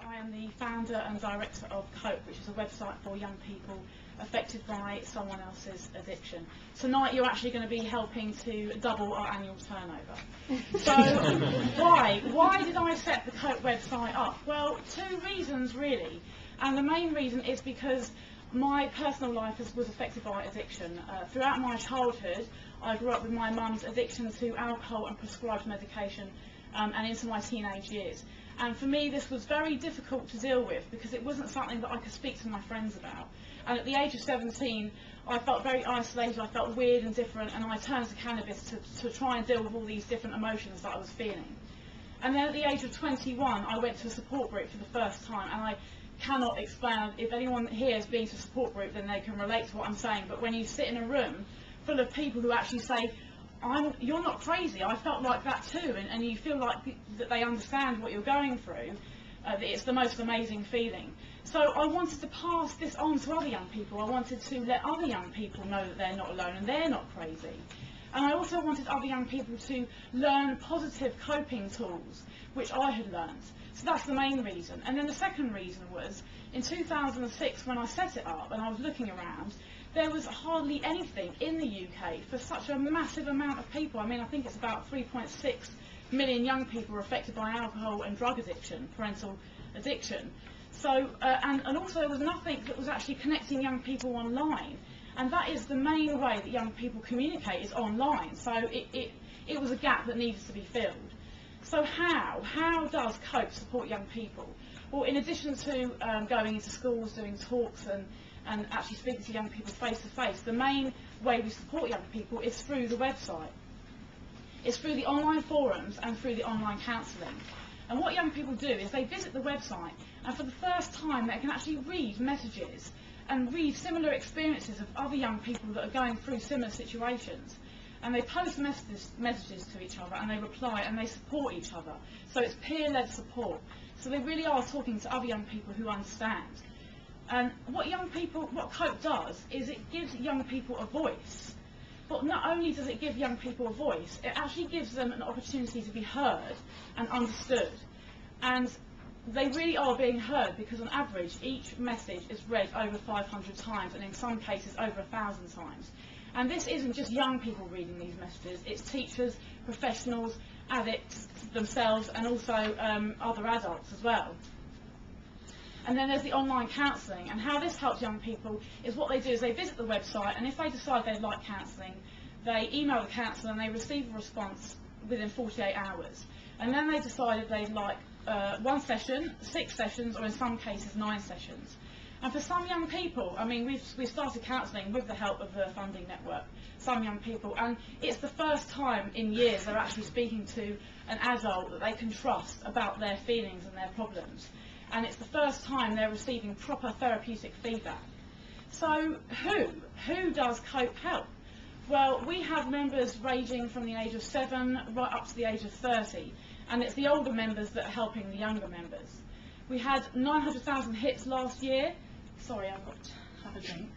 I am the founder and director of COAP, which is a website for young people affected by someone else's addiction. Tonight you're actually going to be helping to double our annual turnover. So why did I set the COAP website up? Well, two reasons really, and the main reason is because my personal life was affected by addiction. Throughout my childhood I grew up with my mum's addiction to alcohol and prescribed medication, and into my teenage years. And for me this was very difficult to deal with because it wasn't something that I could speak to my friends about. And at the age of 17 I felt very isolated, I felt weird and different, and I turned to cannabis to try and deal with all these different emotions that I was feeling. And then at the age of 21 I went to a support group for the first time, and I cannot explain, if anyone here has been to a support group then they can relate to what I'm saying, but when you sit in a room full of people who actually say, you're not crazy, I felt like that too, and you feel like that they understand what you're going through, it's the most amazing feeling. So I wanted to pass this on to other young people. I wanted to let other young people know that they're not alone and they're not crazy. And I also wanted other young people to learn positive coping tools, which I had learned. So that's the main reason. And then the second reason was, in 2006 when I set it up and I was looking around, there was hardly anything in the UK for such a massive amount of people. I mean, I think it's about 3.6 million young people are affected by alcohol and drug addiction, parental addiction. So, and also there was nothing that was actually connecting young people online. And that is the main way that young people communicate, is online. So it was a gap that needed to be filled. So how does COAP support young people? Well, in addition to going into schools, doing talks and actually speaking to young people face to face, the main way we support young people is through the website. It's through the online forums and through the online counselling. And what young people do is they visit the website, and for the first time they can actually read messages and read similar experiences of other young people that are going through similar situations. And they post messages to each other, and they reply, and they support each other. So it's peer-led support. So they really are talking to other young people who understand. And what COAP does is it gives young people a voice. But not only does it give young people a voice, it actually gives them an opportunity to be heard and understood. And they really are being heard, because on average each message is read over 500 times, and in some cases over 1,000 times. And this isn't just young people reading these messages, it's teachers, professionals, addicts themselves, and also other adults as well. And then there's the online counselling, and how this helps young people is what they do is they visit the website, and if they decide they'd like counselling, they email the counsellor and they receive a response within 48 hours. And then they decide if they'd like 1 session, 6 sessions, or in some cases 9 sessions. And for some young people, I mean, we've started counselling with the help of the funding network, some young people, and it's the first time in years they're actually speaking to an adult that they can trust about their feelings and their problems. And it's the first time they're receiving proper therapeutic feedback. So who does COAP help? Well, we have members ranging from the age of 7 right up to the age of 30, and it's the older members that are helping the younger members. We had 900,000 hits last year. Sorry, I've got to have a drink.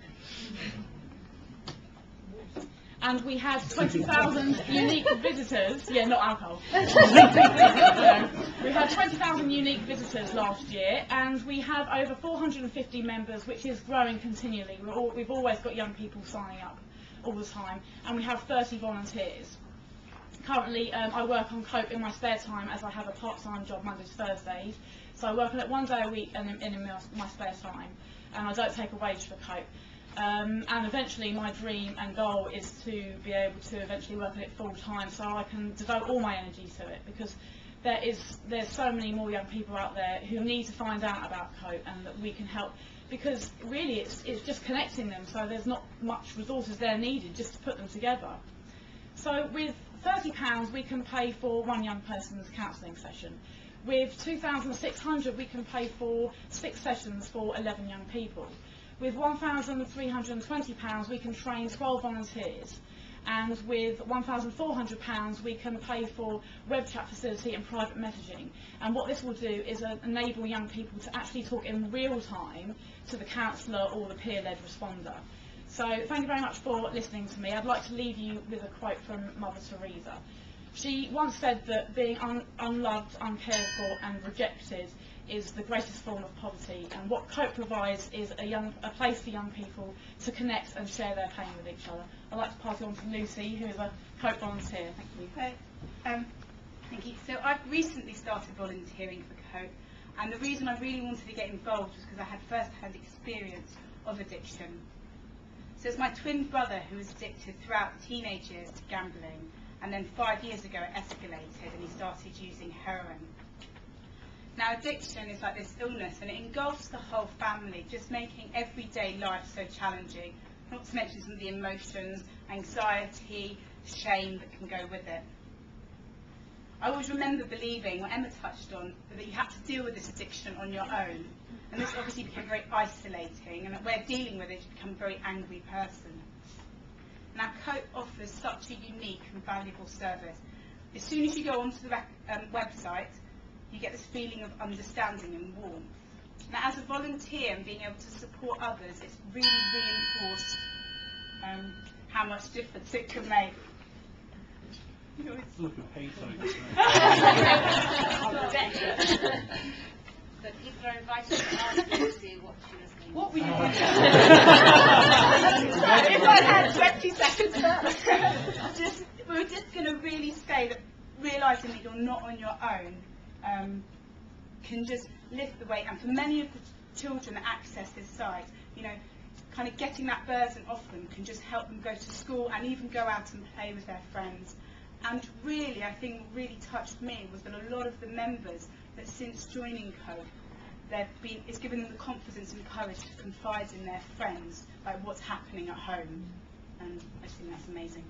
And we had 20,000 unique visitors. Yeah, not alcohol. We had 20,000 unique visitors last year, and we have over 450 members, which is growing continually. We've always got young people signing up all the time, and we have 30 volunteers. Currently, I work on COAP in my spare time, as I have a part-time job Mondays to Thursdays. So I work on it 1 day a week and in my spare time, and I don't take a wage for COAP. And eventually my dream and goal is to be able to eventually work on it full time, so I can devote all my energy to it, because there's so many more young people out there who need to find out about COAP, and that we can help, because really it's just connecting them, so there's not much resources there needed just to put them together. So with £30 we can pay for 1 young person's counselling session. With 2,600 we can pay for 6 sessions for 11 young people. With £1,320 we can train 12 volunteers, and with £1,400 we can pay for web chat facility and private messaging. And what this will do is enable young people to actually talk in real time to the counsellor or the peer-led responder. So thank you very much for listening to me. I'd like to leave you with a quote from Mother Teresa. She once said that being unloved, uncared for and rejected is the greatest form of poverty, and what COAP provides is a place for young people to connect and share their pain with each other. I'd like to pass it on to Lucy, who is a COAP volunteer. Thank you. Thank you. So I've recently started volunteering for COAP, and the reason I really wanted to get involved was because I had first-hand experience of addiction. So it's my twin brother who was addicted throughout the teenage years to gambling, and then 5 years ago it escalated and he started using heroin. Now addiction is like this illness, and it engulfs the whole family, just making everyday life so challenging, not to mention some of the emotions, anxiety, shame that can go with it. I always remember believing, what Emma touched on, that you have to deal with this addiction on your own. And this obviously became very isolating, and a way of dealing with it, you become a very angry person. Now COAP offers such a unique and valuable service. As soon as you go onto the website, you get this feeling of understanding and warmth. Now as a volunteer and being able to support others, it's really reinforced how much difference it can make. Look at payphones. But people are invited to ask Lucy what she was thinking. What were you doing? If I had 20 seconds we're just going to really say that realising that you're not on your own can just lift the weight, and for many of the children that access this site, you know, kind of getting that burden off them can just help them go to school and even go out and play with their friends. And really, I think what really touched me was that a lot of the members that since joining COAP, it's given them the confidence and courage to confide in their friends, like what's happening at home. And I just think that's amazing.